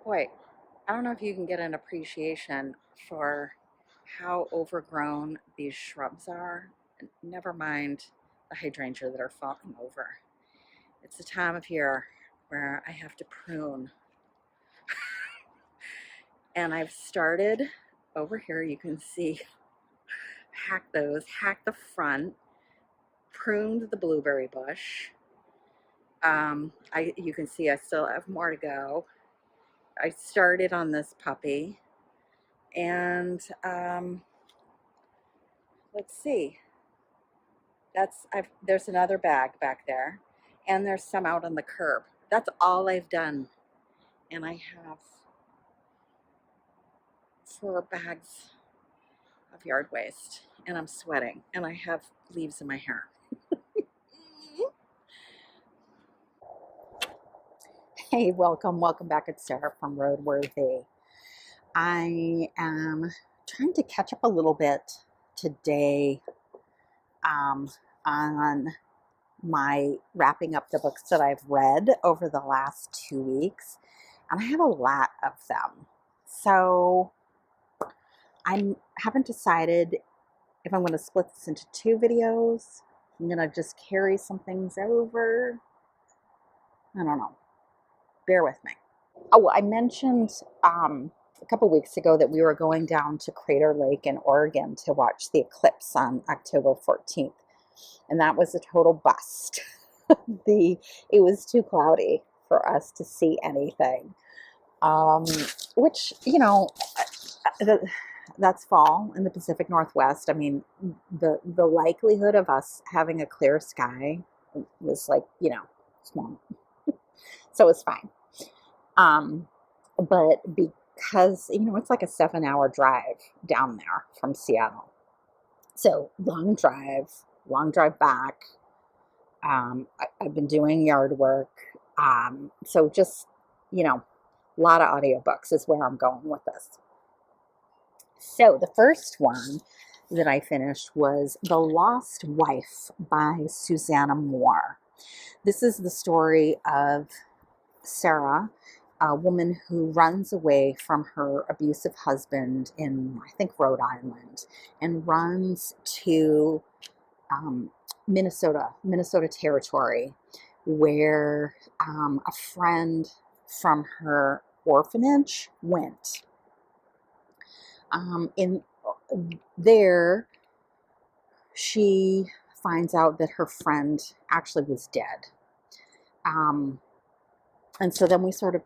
Boy, I don't know if you can get an appreciation for how overgrown these shrubs are. Never mind the hydrangea that are falling over. It's the time of year where I have to prune. And I've started over here, you can see, hack the front, pruned the blueberry bush. You can see I still have more to go. I started on this puppy, and let's see. There's another bag back there, and there's some out on the curb. That's all I've done, and I have 4 bags of yard waste, and I'm sweating, and I have leaves in my hair. Hey, welcome back. It's Sarah from Roadworthy. I am trying to catch up a little bit today on my wrapping up the books that I've read over the last 2 weeks, and I have a lot of them. So I haven't decided if I'm going to split this into 2 videos. I'm going to just carry some things over. I don't know. Bear with me. Oh, I mentioned a couple weeks ago that we were going down to Crater Lake in Oregon to watch the eclipse on October 14th. And that was a total bust. It was too cloudy for us to see anything. Which, that's fall in the Pacific Northwest. I mean, the likelihood of us having a clear sky was small. So it was fine. But because, it's like a 7-hour drive down there from Seattle. So long drive back. I've been doing yard work. So just, a lot of audiobooks is where I'm going with this. So the first one that I finished was The Lost Wife by Susanna Moore. This is the story of Sarah, a woman who runs away from her abusive husband in, I think, Rhode Island, and runs to Minnesota territory, where a friend from her orphanage went. In there, she finds out that her friend actually was dead. And so then we sort of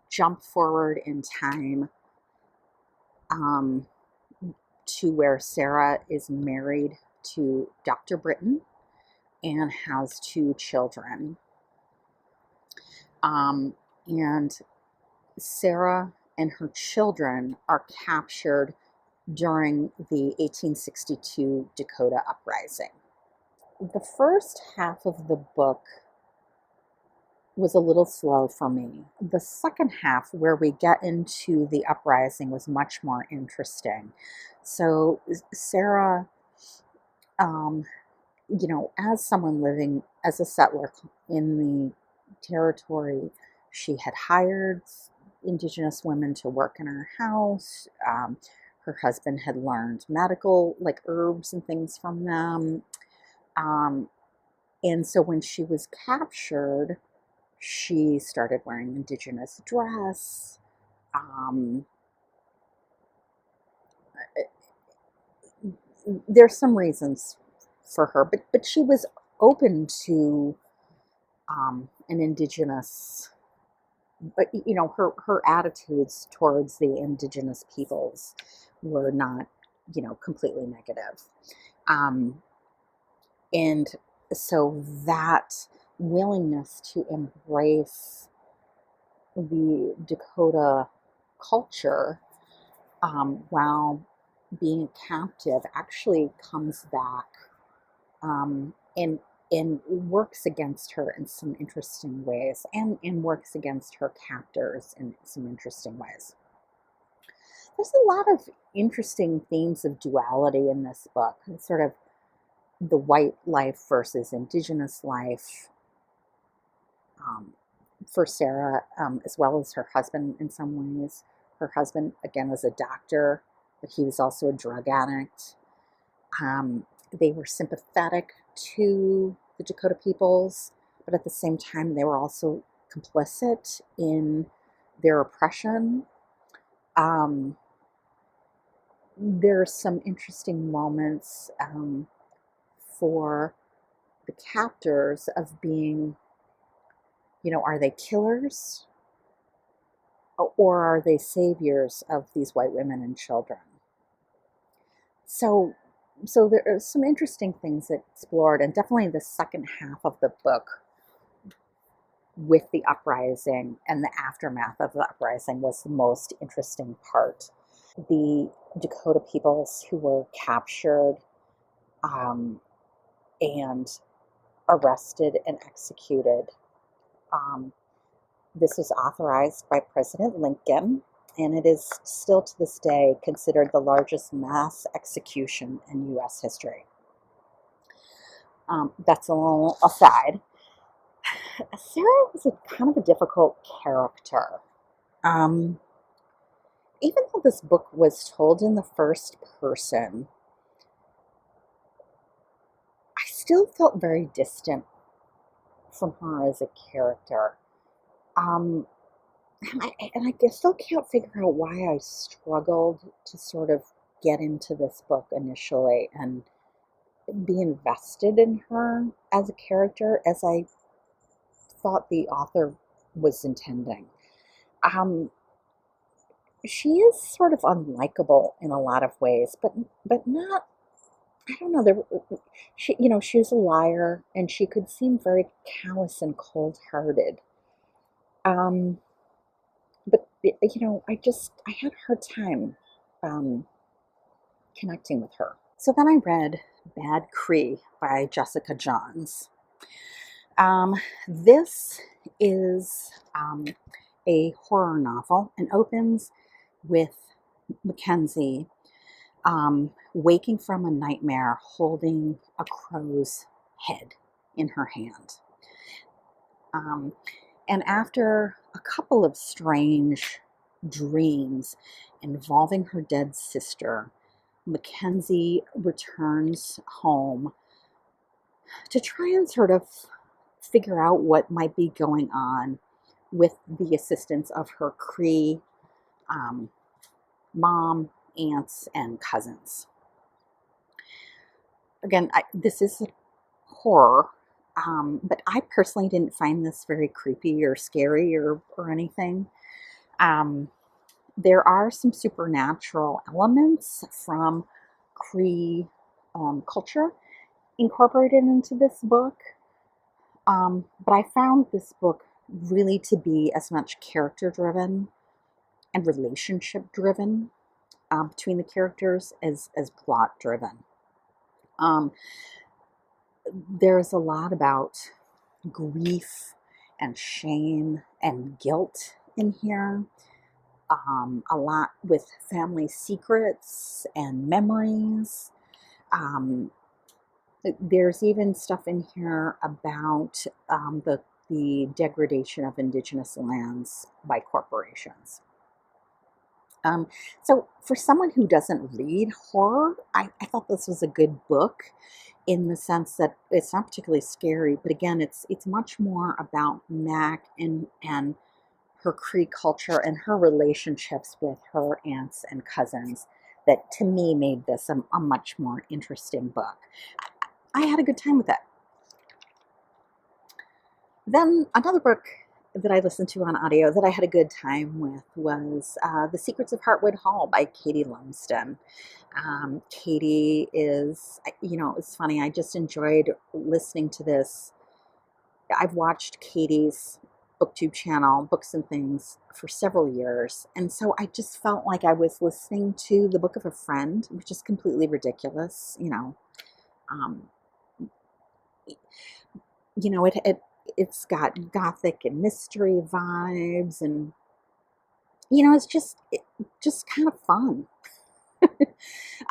jump forward in time to where Sarah is married to Dr. Britton and has 2 children. And Sarah and her children are captured during the 1862 Dakota Uprising. The first half of the book was a little slow for me. The second half, where we get into the uprising, was much more interesting. So Sarah, as someone living as a settler in the territory, she had hired Indigenous women to work in her house. Her husband had learned medical, like herbs and things from them. And so when she was captured, she started wearing Indigenous dress. There's some reasons for her, but she was open to an Indigenous, but her attitudes towards the Indigenous peoples were not, completely negative. And so that willingness to embrace the Dakota culture while being captive actually comes back and works against her in some interesting ways, and works against her captors in some interesting ways. There's a lot of interesting themes of duality in this book, sort of the white life versus Indigenous life, for Sarah, as well as her husband in some ways. Her husband, again, was a doctor, but he was also a drug addict. They were sympathetic to the Dakota peoples, but at the same time, they were also complicit in their oppression. There's some interesting moments for the captors of being, are they killers or are they saviors of these white women and children? So there are some interesting things explored, and definitely the second half of the book with the uprising and the aftermath of the uprising was the most interesting part. The Dakota peoples who were captured and arrested and executed. This was authorized by President Lincoln, and it is still to this day considered the largest mass execution in U.S. history. That's a little aside. Sarah was a kind of a difficult character. Even though this book was told in the first person, I still felt very distant from her as a character. And I still can't figure out why I struggled to sort of get into this book initially and be invested in her as a character as I thought the author was intending. She is sort of unlikable in a lot of ways, but not. I don't know. She was a liar, and she could seem very callous and cold-hearted. But I had a hard time connecting with her. So then I read Bad Cree by Jessica Johns. This is a horror novel and opens with Mackenzie waking from a nightmare holding a crow's head in her hand. And after a couple of strange dreams involving her dead sister, Mackenzie returns home to try and sort of figure out what might be going on with the assistance of her Cree mom, aunts, and cousins. Again, this is horror, but I personally didn't find this very creepy or scary or anything. There are some supernatural elements from Cree culture incorporated into this book, but I found this book really to be as much character-driven and relationship-driven between the characters as plot-driven. There's a lot about grief and shame and guilt in here. A lot with family secrets and memories. There's even stuff in here about the degradation of indigenous lands by corporations. So for someone who doesn't read horror, I thought this was a good book in the sense that it's not particularly scary, but again, it's much more about Mac and her Cree culture and her relationships with her aunts and cousins that to me made this a much more interesting book. I had a good time with it. Then another book that I listened to on audio that I had a good time with was The Secrets of Heartwood Hall by Katie Lumsden. Katie is, it's funny, I just enjoyed listening to this. I've watched Katie's BookTube channel, Books and Things, for several years, and so I just felt like I was listening to the book of a friend, which is completely ridiculous, it's got gothic and mystery vibes, and it's just kind of fun.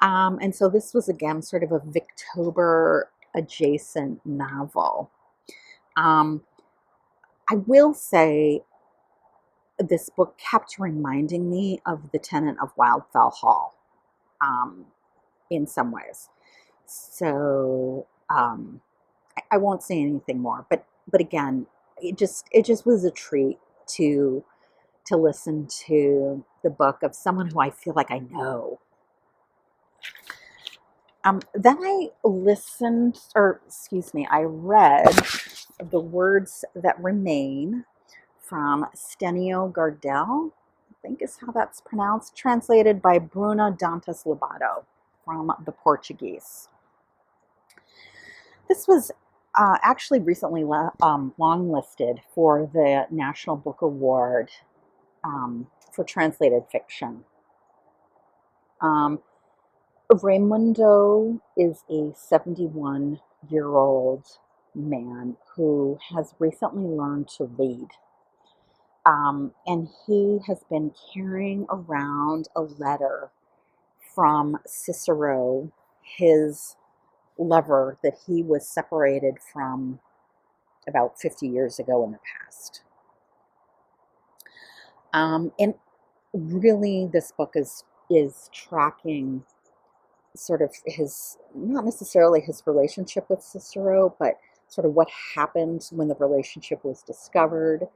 And so this was again sort of a Victober adjacent novel. I will say this book kept reminding me of The Tenant of Wildfell Hall, in some ways. So I won't say anything more, but again, it just was a treat to listen to the book of someone who I feel like I know. Then I I read The Words That Remain from Senio Gardel, I think is how that's pronounced, translated by Bruno Dantas Lobato from the Portuguese. This was actually recently longlisted for the National Book Award for translated fiction. Raimundo is a 71-year-old man who has recently learned to read. And he has been carrying around a letter from Cicero, his lover that he was separated from about 50 years ago in the past. And really, this book is tracking sort of his, not necessarily his relationship with Cicero, but sort of what happened when the relationship was discovered,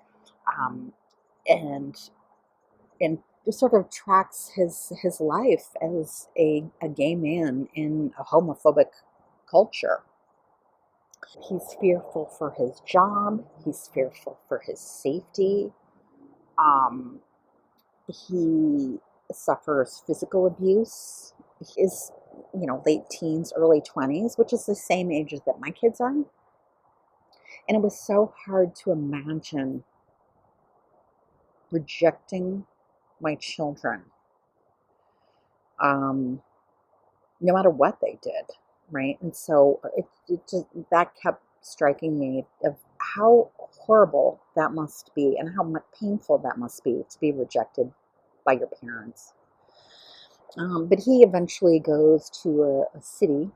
and just sort of tracks his life as a gay man in a homophobic culture. He's fearful for his job. He's fearful for his safety. He suffers physical abuse. He is, late teens, early 20s, which is the same age that my kids are. And it was so hard to imagine rejecting my children, no matter what they did, right? And so it just, that kept striking me of how horrible that must be and how much painful that must be to be rejected by your parents. But he eventually goes to a city,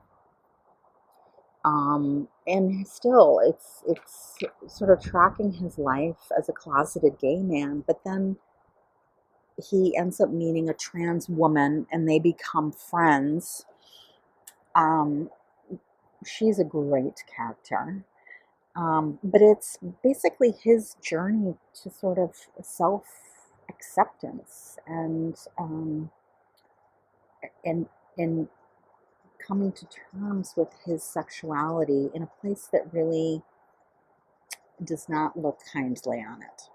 and still it's sort of tracking his life as a closeted gay man. But then he ends up meeting a trans woman, and they become friends. She's a great character. But it's basically his journey to sort of self-acceptance and coming to terms with his sexuality in a place that really does not look kindly on it.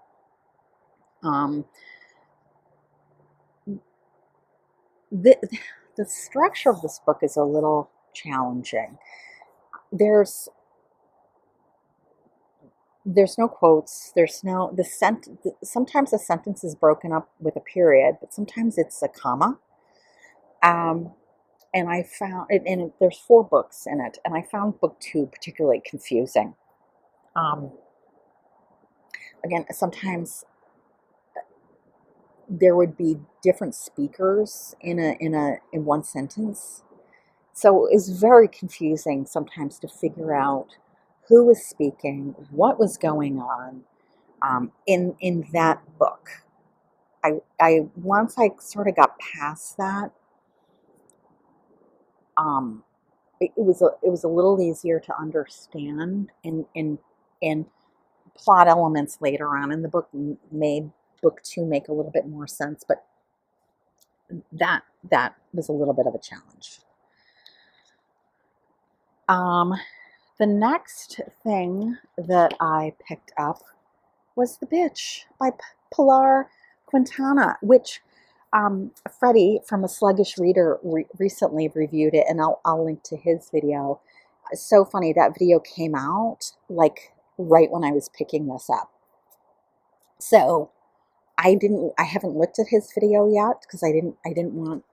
The structure of this book is a little challenging. There's no quotes. Sometimes the sentence is broken up with a period, but sometimes it's a comma. And I found, and there's 4 books in it, and I found book 2 particularly confusing. Again, sometimes there would be different speakers in one sentence, so it's very confusing sometimes to figure out who was speaking, what was going on in that book. I once I sort of got past that, it was a little easier to understand, and plot elements later on in the book made book 2 make a little bit more sense, but that was a little bit of a challenge. The next thing that I picked up was The Bitch by Pilar Quintana, which Freddie from A Sluggish Reader recently reviewed it, and I'll link to his video. It's so funny, that video came out like right when I was picking this up. So I haven't looked at his video yet because I didn't want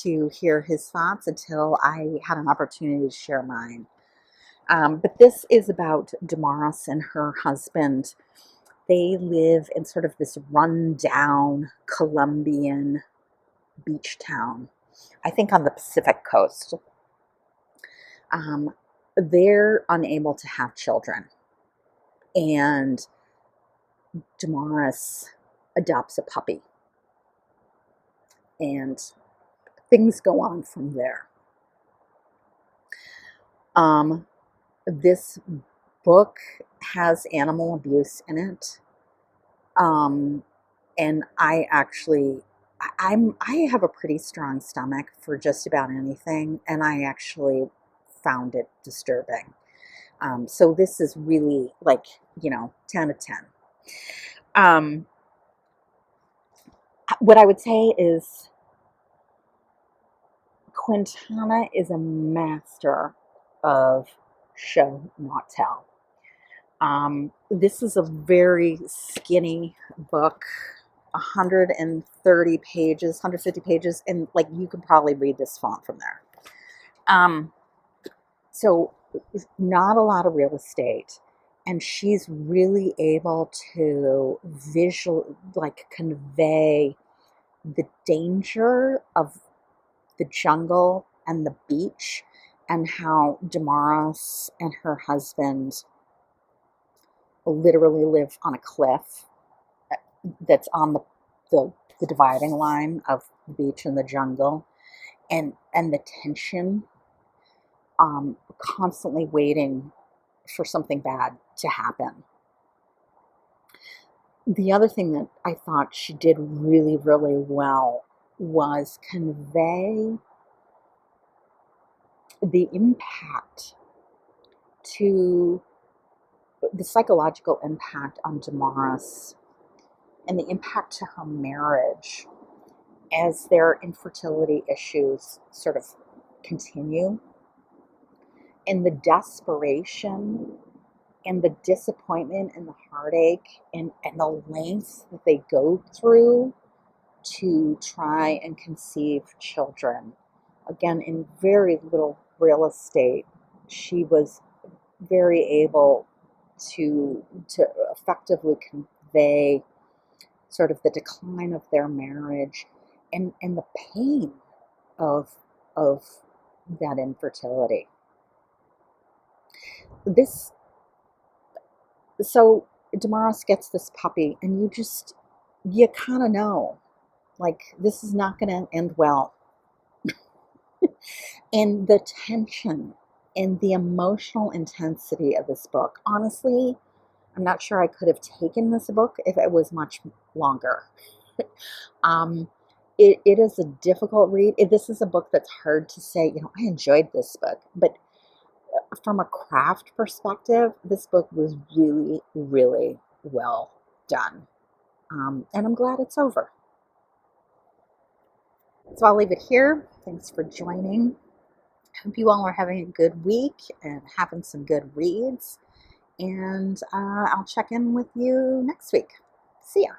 to hear his thoughts until I had an opportunity to share mine. But this is about Damaris and her husband. They live in sort of this rundown Colombian beach town, I think on the Pacific coast. They're unable to have children, and Damaris adopts a puppy, and things go on from there. This book has animal abuse in it. And I have a pretty strong stomach for just about anything, and I actually found it disturbing. So this is really like, 10 of 10. What I would say is Quintana is a master of show, not tell. This is a very skinny book, 130 pages, 150 pages, and like you could probably read this font from there. So not a lot of real estate, and she's really able to convey the danger of the jungle and the beach, and how Damaris and her husband literally live on a cliff that's on the dividing line of the beach and the jungle, and the tension, constantly waiting for something bad to happen. The other thing that I thought she did really, really well was convey the impact to the psychological impact on Damaris and the impact to her marriage as their infertility issues sort of continue, and the desperation and the disappointment and the heartache and the lengths that they go through to try and conceive children. Again, in very little real estate, she was very able to effectively convey sort of the decline of their marriage and the pain of that infertility. So Damaris gets this puppy, and you kind of know, like, this is not going to end well. And the tension and the emotional intensity of this book, honestly, I'm not sure I could have taken this book if it was much longer. It is a difficult read. This is a book that's hard to say, I enjoyed this book, but from a craft perspective, this book was really, really well done. And I'm glad it's over. So I'll leave it here. Thanks for joining. Hope you all are having a good week and having some good reads. And I'll check in with you next week. See ya.